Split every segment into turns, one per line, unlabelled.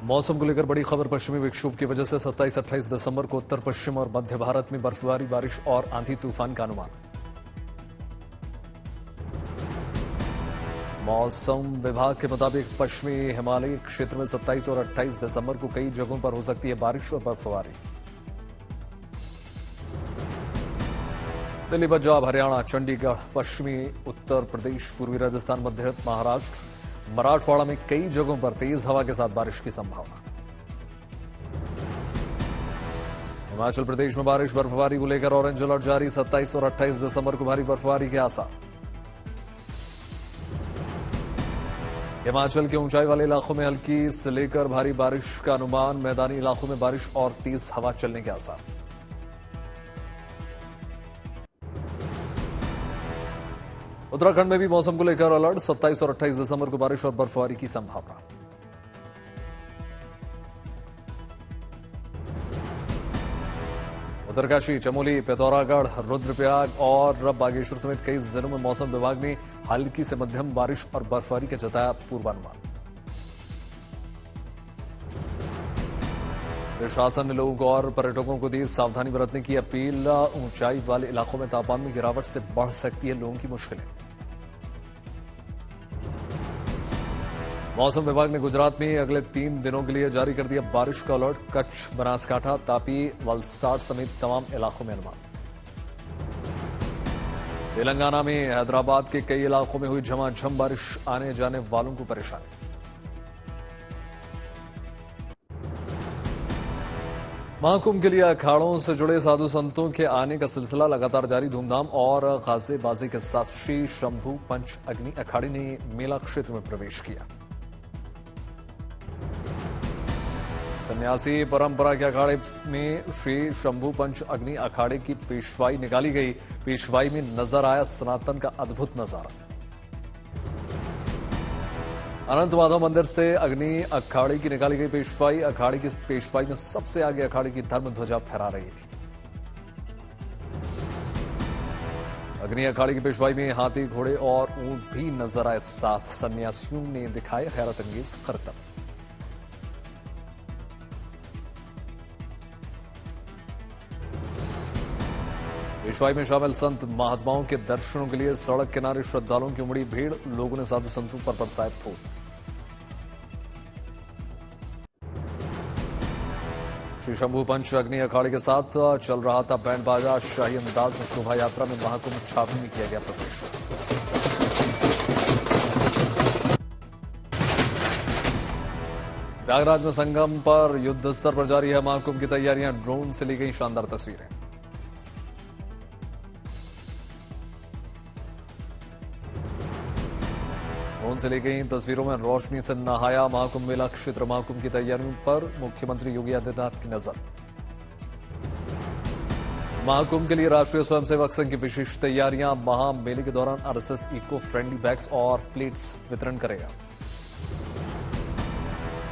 मौसम को लेकर बड़ी खबर। पश्चिमी विक्षोभ की वजह से 27-28 दिसंबर को उत्तर पश्चिम और मध्य भारत में बर्फबारी, बारिश और आंधी तूफान का अनुमान। मौसम विभाग के मुताबिक पश्चिमी हिमालयी क्षेत्र में 27 और 28 दिसंबर को कई जगहों पर हो सकती है बारिश और बर्फबारी। दिल्ली, पंजाब, हरियाणा, चंडीगढ़, पश्चिमी उत्तर प्रदेश, पूर्वी राजस्थान, मध्य महाराष्ट्र, मराठवाड़ा में कई जगहों पर तेज हवा के साथ बारिश की संभावना। हिमाचल प्रदेश में बारिश बर्फबारी को लेकर ऑरेंज अलर्ट जारी। 27 और 28 दिसंबर को भारी बर्फबारी के आसार। हिमाचल के ऊंचाई वाले इलाकों में हल्की से लेकर भारी बारिश का अनुमान। मैदानी इलाकों में बारिश और तेज हवा चलने के आसार। उत्तराखंड में भी मौसम को लेकर अलर्ट। 27 और 28 दिसंबर को बारिश और बर्फबारी की संभावना। उत्तरकाशी, चमोली, पिथौरागढ़, रुद्रप्रयाग और बागेश्वर समेत कई जिलों में मौसम विभाग ने हल्की से मध्यम बारिश और बर्फबारी का जताया पूर्वानुमान। प्रशासन ने लोगों को और पर्यटकों को दी सावधानी बरतने की अपील। ऊंचाई वाले इलाकों में तापमान में गिरावट से बढ़ सकती है लोगों की मुश्किलें। मौसम विभाग ने गुजरात में अगले 3 दिनों के लिए जारी कर दिया बारिश का अलर्ट। कच्छ, बनासकांठा, तापी, वलसाड समेत तमाम इलाकों में अनुमान। तेलंगाना में हैदराबाद के कई इलाकों में हुई झमाझम बारिश, आने जाने वालों को परेशानी। महाकुंभ के लिए अखाड़ों से जुड़े साधु संतों के आने का सिलसिला लगातार जारी। धूमधाम और गाजे-बाजे के साथ श्री शंभू पंच अग्नि अखाड़े ने मेला क्षेत्र में प्रवेश किया। सन्यासी परंपरा के अखाड़े में श्री शंभू पंच अग्नि अखाड़े की पेशवाई निकाली गई। पेशवाई में नजर आया सनातन का अद्भुत नजारा। अनंत माधव मंदिर से अग्नि अखाड़े की निकाली गई पेशवाई। अखाड़े की पेशवाई में सबसे आगे अखाड़े की धर्म ध्वजा फहरा रही थी। अग्नि अखाड़े की पेशवाई में हाथी, घोड़े और ऊंट भी नजर आए। साथ सन्यासियों ने दिखाए हैरत अंगेज करतब। पेशवाई में शामिल संत महात्माओं के दर्शनों के लिए सड़क किनारे श्रद्धालुओं की उमड़ी भीड़। लोगों ने साधु संतों पर बरसाए फूल। श्री शंभू पंच अग्नि अखाड़े के साथ चल रहा था बैंड बाजा। शाही अंदाज में शोभा यात्रा में महाकुंभ छावनी में किया गया प्रवेश। प्रयागराज में संगम पर युद्ध स्तर पर जारी है महाकुंभ की तैयारियां। ड्रोन से ली गई शानदार तस्वीरें। ड्रोन से ली गई तस्वीरों में रोशनी से नहाया महाकुंभ मेला क्षेत्र। महाकुंभ की तैयारियों पर मुख्यमंत्री योगी आदित्यनाथ की नजर। महाकुंभ के लिए राष्ट्रीय स्वयंसेवक संघ की विशेष तैयारियां। महामेले के दौरान आरएसएस इको फ्रेंडली बैग्स और प्लेट्स वितरण करेगा।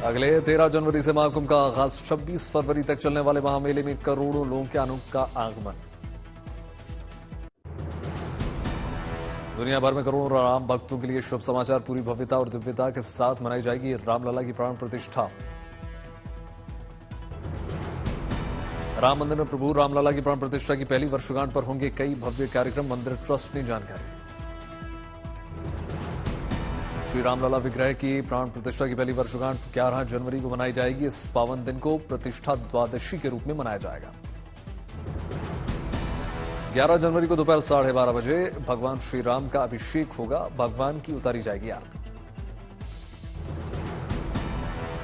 अगले 13 जनवरी से महाकुंभ का आगाज। 26 फरवरी तक चलने वाले महामेले में करोड़ों लोगों के का आगमन। दुनिया भर में करोड़ों राम भक्तों के लिए शुभ समाचार। पूरी भव्यता और दिव्यता के साथ मनाई जाएगी रामलला की प्राण प्रतिष्ठा। राम मंदिर में प्रभु रामलला की प्राण प्रतिष्ठा की पहली वर्षगांठ पर होंगे कई भव्य कार्यक्रम। मंदिर ट्रस्ट ने जानकारी। श्री रामलला विग्रह की प्राण प्रतिष्ठा की पहली वर्षगांठ 11 जनवरी को मनाई जाएगी। इस पावन दिन को प्रतिष्ठा द्वादशी के रूप में मनाया जाएगा। 11 जनवरी को दोपहर 12:30 बजे भगवान श्री राम का अभिषेक होगा। भगवान की उतारी जाएगी आरती।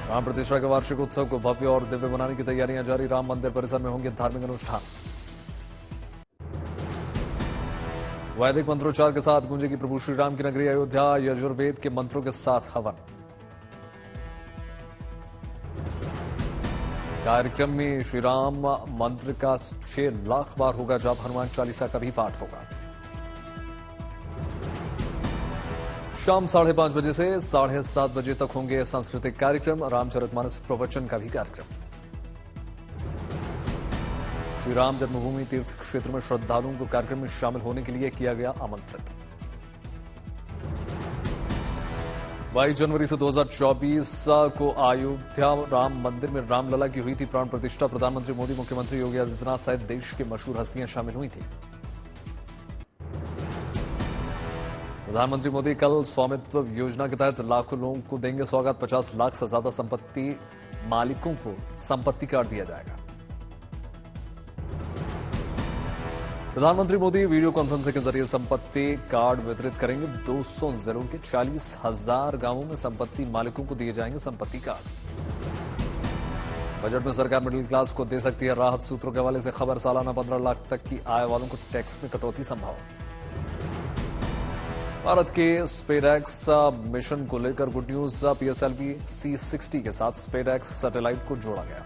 राम प्रतिष्ठा के वार्षिक उत्सव को भव्य और दिव्य बनाने की तैयारियां जारी। राम मंदिर परिसर में होंगे धार्मिक अनुष्ठान। वैदिक मंत्रोच्चार के साथ गूंजेगी प्रभु श्री राम की नगरी अयोध्या। यजुर्वेद के मंत्रों के साथ हवन। कार्यक्रम में श्री राम मंत्र का 6 लाख बार होगा जाप। हनुमान चालीसा का भी पाठ होगा। शाम 5:30 बजे से 7:30 बजे तक होंगे सांस्कृतिक कार्यक्रम। रामचरितमानस प्रवचन का भी कार्यक्रम। श्री राम जन्मभूमि तीर्थ क्षेत्र में श्रद्धालुओं को कार्यक्रम में शामिल होने के लिए किया गया आमंत्रित। 22 जनवरी से 2024 को अयोध्या राम मंदिर में रामलला की हुई थी प्राण प्रतिष्ठा। प्रधानमंत्री मोदी, मुख्यमंत्री योगी आदित्यनाथ सहित देश की मशहूर हस्तियां शामिल हुई थी। प्रधानमंत्री मोदी कल स्वामित्व योजना के तहत लाखों लोगों को देंगे सौगात। 50 लाख से ज्यादा संपत्ति मालिकों को संपत्ति कार्ड दिया जाएगा। प्रधानमंत्री मोदी वीडियो कॉन्फ्रेंसिंग के जरिए संपत्ति कार्ड वितरित करेंगे। 200 जिलों के 40,000 गांवों में संपत्ति मालिकों को दिए जाएंगे संपत्ति कार्ड। बजट में सरकार मिडिल क्लास को दे सकती है राहत। सूत्रों के हवाले से खबर। सालाना 15 लाख तक की आय वालों को टैक्स में कटौती संभव। भारत के स्पेसएक्स मिशन को लेकर गुड न्यूज। पीएसएलवी C-60 के साथ स्पेसएक्स सैटेलाइट को जोड़ा गया।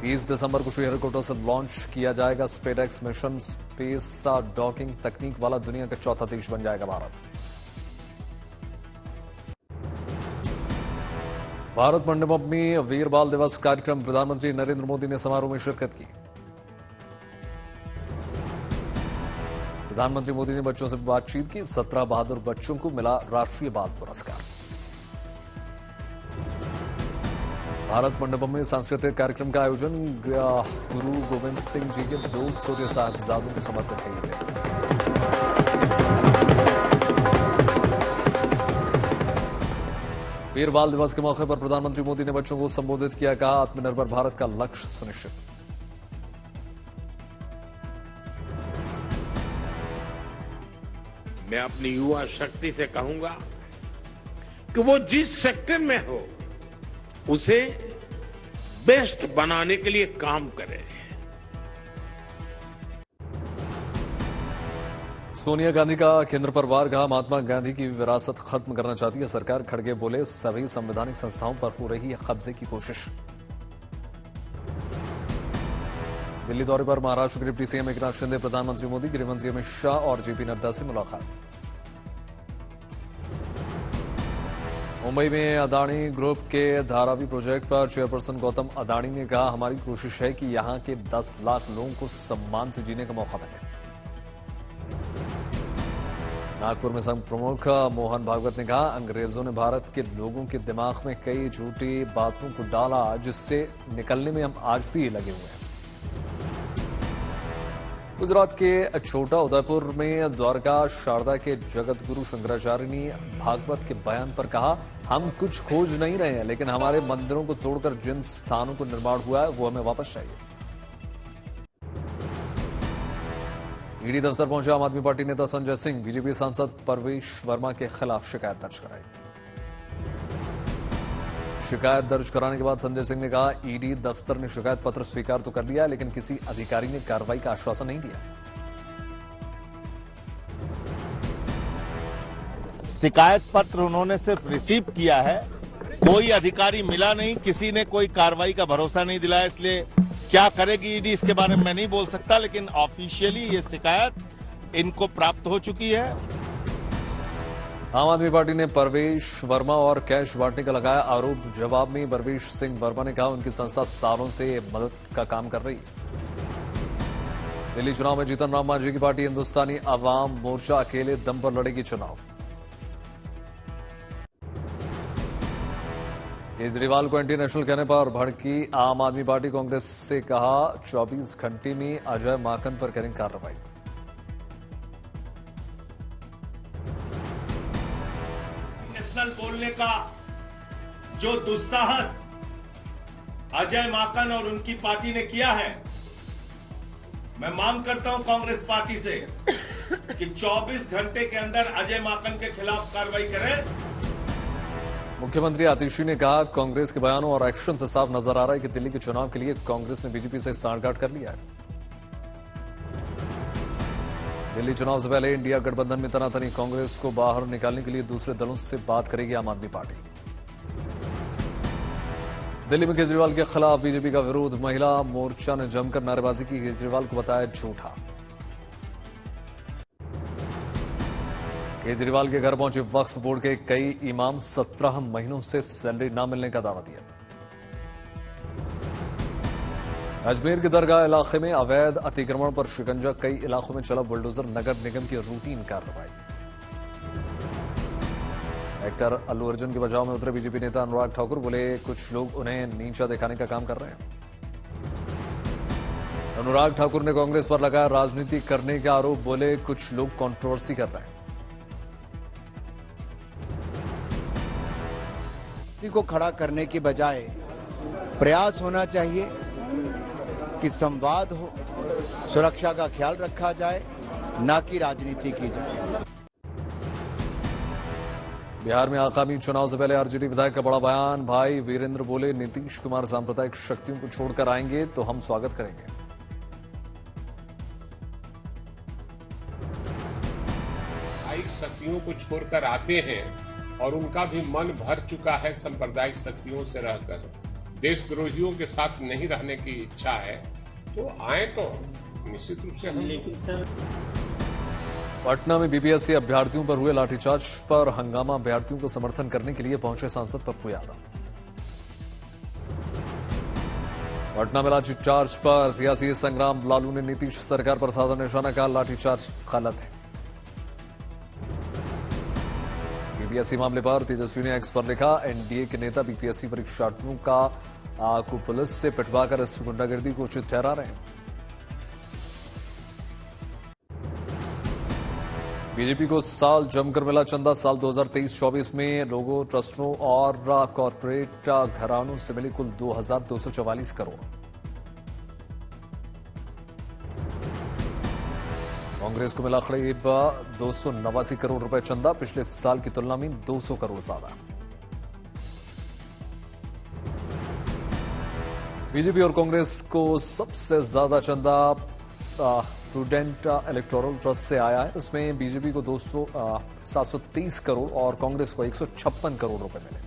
30 दिसंबर को श्रीहरिकोटा से लॉन्च किया जाएगा स्पेसएक्स मिशन। स्पेस डॉकिंग तकनीक वाला दुनिया का चौथा देश बन जाएगा भारत। भारत मंडपम में वीर बाल दिवस कार्यक्रम। प्रधानमंत्री नरेंद्र मोदी ने समारोह में शिरकत की। प्रधानमंत्री मोदी ने बच्चों से बातचीत की। 17 बहादुर बच्चों को मिला राष्ट्रीय बाल पुरस्कार। भारत मंडपम में सांस्कृतिक कार्यक्रम का आयोजन। गुरु गोविंद सिंह जी के 2 छोटे साहिबजादों को समर्पित है। वीर बाल दिवस के मौके पर प्रधानमंत्री मोदी ने बच्चों को संबोधित किया। कहा, आत्मनिर्भर भारत का लक्ष्य सुनिश्चित।
मैं अपनी युवा शक्ति से कहूंगा कि वो जिस सेक्टर में हो उसे बेस्ट बनाने के लिए काम करे।
सोनिया गांधी का केंद्र पर वार। कहा, महात्मा गांधी की विरासत खत्म करना चाहती है सरकार। खड़गे बोले, सभी संवैधानिक संस्थाओं पर हो रही है कब्जे की कोशिश। दिल्ली दौरे पर महाराष्ट्र के डिप्टी सीएम एकनाथ शिंदे, प्रधानमंत्री मोदी, गृहमंत्री अमित शाह और जेपी नड्डा से मुलाकात। मुंबई में अदानी ग्रुप के धारावी प्रोजेक्ट पर चेयरपर्सन गौतम अदानी ने कहा, हमारी कोशिश है कि यहां के 10 लाख लोगों को सम्मान से जीने का मौका मिले। नागपुर में संघ प्रमुख मोहन भागवत ने कहा, अंग्रेजों ने भारत के लोगों के दिमाग में कई झूठी बातों को डाला जिससे निकलने में हम आज भी लगे हुए हैं। गुजरात के छोटा उदयपुर में द्वारका शारदा के जगत गुरु शंकराचार्य ने भागवत के बयान पर कहा, हम कुछ खोज नहीं रहे हैं, लेकिन हमारे मंदिरों को तोड़कर जिन स्थानों को निर्माण हुआ है वो हमें वापस चाहिए। ईडी दफ्तर पहुंचे आम आदमी पार्टी नेता संजय सिंह। बीजेपी सांसद परवेश वर्मा के खिलाफ शिकायत दर्ज कराई। शिकायत दर्ज कराने के बाद संजय सिंह ने कहा, ईडी दफ्तर ने शिकायत पत्र स्वीकार तो कर लिया, लेकिन किसी अधिकारी ने कार्रवाई का आश्वासन नहीं दिया।
शिकायत पत्र उन्होंने सिर्फ रिसीव किया है, कोई अधिकारी मिला नहीं, किसी ने कोई कार्रवाई का भरोसा नहीं दिलाया। इसलिए क्या करेगी ईडी इसके बारे में मैं नहीं बोल सकता, लेकिन ऑफिशियली ये शिकायत इनको प्राप्त हो चुकी है।
आम आदमी पार्टी ने परवेश वर्मा और कैश बांटने का लगाया आरोप। जवाब में परवेश सिंह वर्मा ने कहा, उनकी संस्था सालों से मदद का काम कर रही है। दिल्ली चुनाव में जीतन राम मांझी की पार्टी हिंदुस्तानी अवाम मोर्चा अकेले दम पर लड़ेगी चुनाव। केजरीवाल को एंटी नेशनल कहने पर भड़की आम आदमी पार्टी। कांग्रेस से कहा, 24 घंटे में अजय माकन पर करें कार्रवाई।
बोलने का जो दुस्साहस अजय माकन और उनकी पार्टी ने किया है, मैं मांग करता हूं कांग्रेस पार्टी से कि 24 घंटे के अंदर अजय माकन के खिलाफ कार्रवाई करें।
मुख्यमंत्री आतिशी ने कहा, कांग्रेस के बयानों और एक्शन से साफ नजर आ रहा है कि दिल्ली के चुनाव के लिए कांग्रेस ने बीजेपी से सांठगांठ कर लिया है। दिल्ली चुनाव से पहले इंडिया गठबंधन में तनातनी। कांग्रेस को बाहर निकालने के लिए दूसरे दलों से बात करेगी आम आदमी पार्टी। दिल्ली में केजरीवाल के खिलाफ बीजेपी का विरोध। महिला मोर्चा ने जमकर नारेबाजी की। केजरीवाल को बताया झूठा। केजरीवाल के घर पहुंचे वक्फ बोर्ड के कई इमाम। 17 महीनों से सैलरी न मिलने का दावा दिया। अजमेर के दरगाह इलाके में अवैध अतिक्रमण पर शिकंजा। कई इलाकों में चला बुलडोजर। नगर निगम की रूटीन कार्रवाई। एक्टर अल्लू अर्जुन के बचाव में उतरे बीजेपी नेता अनुराग ठाकुर, बोले कुछ लोग उन्हें नीचा दिखाने का काम कर रहे हैं। अनुराग ठाकुर ने कांग्रेस पर लगाया राजनीति करने का आरोप, बोले कुछ लोग कंट्रोवर्सी कर रहे हैं।
किसी को खड़ा करने की बजाय प्रयास होना चाहिए कि संवाद हो, सुरक्षा का ख्याल रखा जाए, ना कि राजनीति की जाए।
बिहार में आगामी चुनाव से पहले आरजेडी विधायक का बड़ा बयान, भाई वीरेंद्र बोले नीतीश कुमार सांप्रदायिक शक्तियों को छोड़कर आएंगे तो हम स्वागत करेंगे।
सांप्रदायिक शक्तियों को छोड़कर आते हैं और उनका भी मन भर चुका है सांप्रदायिक शक्तियों से रहकर, देशद्रोहियों के साथ नहीं रहने की इच्छा है, तो आए तो निश्चित रूप से हम। लेकिन सर,
पटना में बीपीएससी अभ्यर्थियों पर हुए लाठीचार्ज पर हंगामा, अभ्यर्थियों को समर्थन करने के लिए पहुंचे सांसद पप्पू यादव। पटना में लाठीचार्ज पर सियासी संग्राम, लालू ने नीतीश सरकार पर साधा निशाना, कहा लाठीचार्ज गलत है। बीपीएससी मामले पर तेजस्वी ने एक्स पर लिखा, एनडीए के नेता बीपीएससी परीक्षार्थियों को पुलिस से पिटवाकर इस गुंडागर्दी को उचित ठहरा रहे हैं। बीजेपी को साल जमकर मिला चंदा, साल 2023-24 में लोगों, ट्रस्टों और कॉरपोरेट घरानों से मिली कुल 2,244 करोड़। कांग्रेस को मिला करीब 289 करोड़ रुपए चंदा, पिछले साल की तुलना में 200 करोड़ ज्यादा। बीजेपी और कांग्रेस को सबसे ज्यादा चंदा प्रूडेंट इलेक्टोरल ट्रस्ट से आया है। उसमें बीजेपी को 730 करोड़ और कांग्रेस को 156 करोड़ रुपए मिले।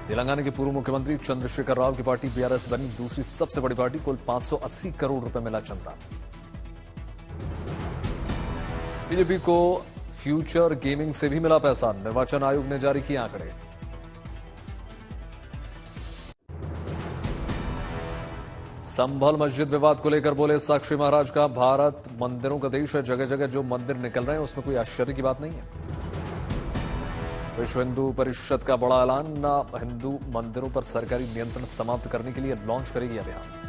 तेलंगाना के पूर्व मुख्यमंत्री चंद्रशेखर राव की पार्टी बीआरएस बनी दूसरी सबसे बड़ी पार्टी, कुल 580 करोड़ रुपए मिला चंदा। बीजेपी को फ्यूचर गेमिंग से भी मिला पैसा, निर्वाचन आयोग ने जारी किए आंकड़े। संभल मस्जिद विवाद को लेकर बोले साक्षी महाराज का, भारत मंदिरों का देश है, जगह जगह जो मंदिर निकल रहे हैं उसमें कोई आश्चर्य की बात नहीं है। विश्व हिंदू परिषद का बड़ा ऐलान, हिंदू मंदिरों पर सरकारी नियंत्रण समाप्त करने के लिए लॉन्च करेगी अभियान।